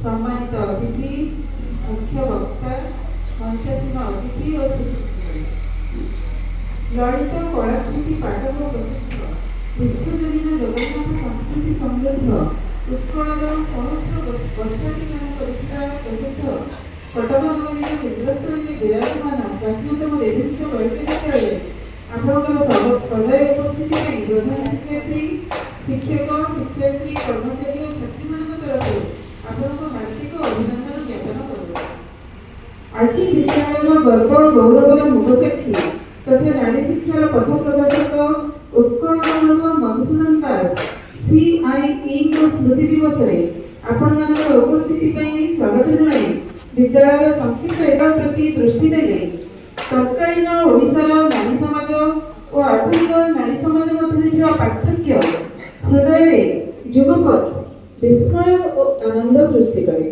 सम्मानित अतिथि, मुख्य वक्ता, मंचासीन अतिथि और ललित कलाकृति पाठक प्रसिद्ध विश्वजनीन जगन्नाथ संस्कृति समृद्ध उत्कलर सहस्र वर्षाटी नाम प्रसिद्ध कटक नगर केन्द्रस्थल विराजमान प्राचीनतम रेभेन्सा बालिका विद्यालय आपंकर सदैव उपस्थिति प्रधान शिक्षयित्री शिक्षक शिक्षयित्री कर्मचारी और छात्री मान तरफ आपंक हार्दिक अभिनंदन ज्ञापन करूँ। आज विद्यालय गर्व और गौरवर मुखसाक्षी तथा नारी शिक्षार पथ प्रदर्शक उत्कल नगर मधुसूदन दास CIE स्मृति दिवस आपण मानकर उपस्थिति स्वागत जनाई विद्यालय संक्षिप्त एका प्रति दृष्टि देले तत्कालीन ओडिशार नारी समाज और आधुनिक नारी समाज मध्य पार्थक्य हृदय जुगपथ विस्मय और आनंद सृष्टि करे।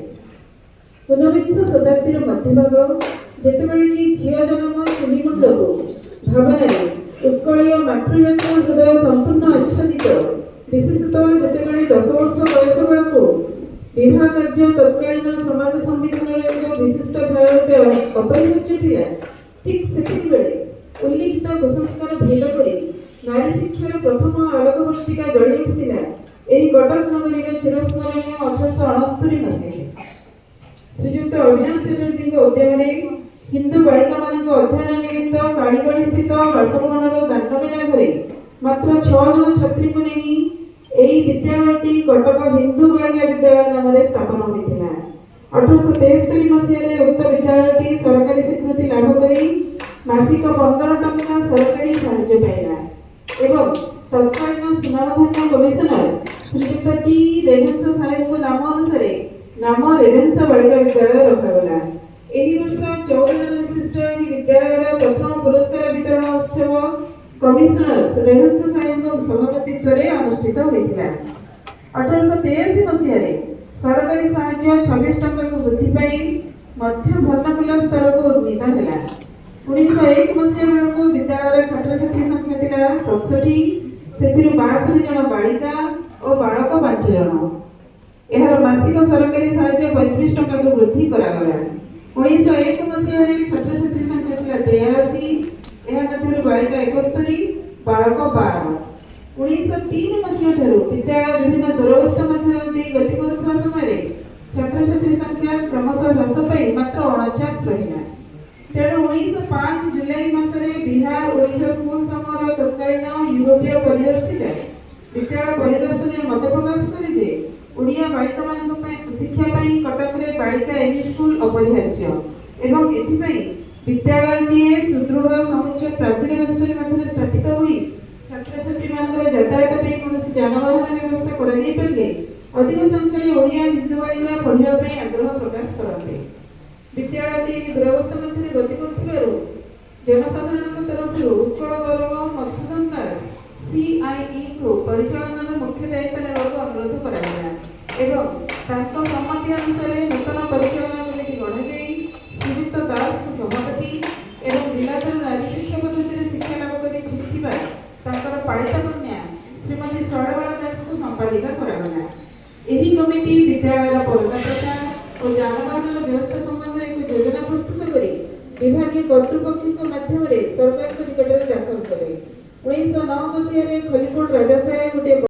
19 शताब्दी मध्यभाग जेतेबेले कि झियो जन्म चुली मुंड को भावना उत्कलीय मातृजातीय हृदय संपूर्ण आच्छादित विशेषतः जेतेबेले 10 वर्ष बयस बेलू विवाह कार्य तत्कालीन समाज संविधान विशिष्ट धारा अपरिहार्य थिला ठीक सेतिक बेले उल्लिखित कुसंस्कार भेद करी नारी शिक्षार प्रथम आलोकवर्तिका जड़ी उठिला एही कटक नगरीर चिरस्मरणीय 1869 मसीह श्रीयुक्त अविनाश चटर्जी उद्यम हिंदू बालिका मान अध्ययन निमित्त कालीगढ़ी स्थित बासभवन दानमेला घरे मात्र 6 जन छात्री को नहीं एही विद्यालयटी कटक हिंदू बालिका विद्यालय नाम स्थापन होता। 1873 मसीह उक्त विद्यालयटी सरकारी स्वीकृति लाभ करी मासिक 15 टंका सरकारी साहाय्य पाइला एवं तत्कालीन सीमाबद्ध कमिशनर श्रीयुक्त टी रेभेन्सा साहेब नाम अनुसार नाम रेभेन्सा बालिका विद्यालय रखागला। एही वर्ष 14 जन विशिष्ट एही विद्यालयर प्रथम पुरस्कार वितरण उत्सव कमिशनर रेभेन्सा साहेब सभापतित्व अनुष्ठित होता। 1883 मसीह सरकारी साहाय्य 26 टंका को वृद्धि पाई मध्य वर्णकुल स्तर को उन्नीत है। 1901 मसीह बेलू विद्यालय छात्र छात्री संख्या थिला 67 से 62 जन बालिका और बालक 5 जन। एहार मासिक सरकारी साहाय्य 35 टंका को वृद्धि करागला। 1901 मसीह छात्र छात्री संख्या थिला 83 एहा मध्यरु बालिका 71 बालक 12। 1903 मसीह ठारू विद्यालय विभिन्न दुरवस्था मध्य गति करुवा समय छात्र छात्री संख्या क्रमशः ह्रास पाई मात्र 49 रहिला। तेणु 1905 जुलाई मासरे बिहार ओडिशा स्कूल समूहर तत्कालीन यूरोपीय परिदर्शिका विद्यालय परिदर्शन मत प्रकाश करे जे ओडिया बालिका मान शिक्षा पाई कटक रे बालिका एमई स्कूल अपरिहार्य एवं एथिपाई विद्यालयटीए सुदृढ़ समुच्चय प्राचीर बेष्टनी मध्य स्थापित हुई छात्र छात्री मान यातायात पे कौन जानवाहन व्यवस्था कर दी पारे अधिक संख्यार ओडिया हिंदू बालिका पढ़ाई आग्रह प्रकाश करते। विद्यालयटी दुरावस्था मध्य गति कर जनसाधारण तरफ उत्कल गौरव मधुसूदन दास CIE को परिचालन मुख्य दायित्व नेबाक अनुरोध करा सम्मति अनुसार नूतन परिचालन कमिटी गढ़ाई श्रीयुक्त दास को सभापति एवं जिलाधर नारी शिक्षा पद्धति शिक्षा लाभ कर पालित कन्या श्रीमती शैलबाला दास को संपादिका करागला। एही कमिटी विद्यालय पर्दा प्रचार और जानवाहन व्यवस्था संबंध एक योजना प्रस्तुत करी विभागीय कर्तृपक्ष माध्यम सरकार निकट में दाखल कले। 1909 मसीह खलिकोट राजाशाही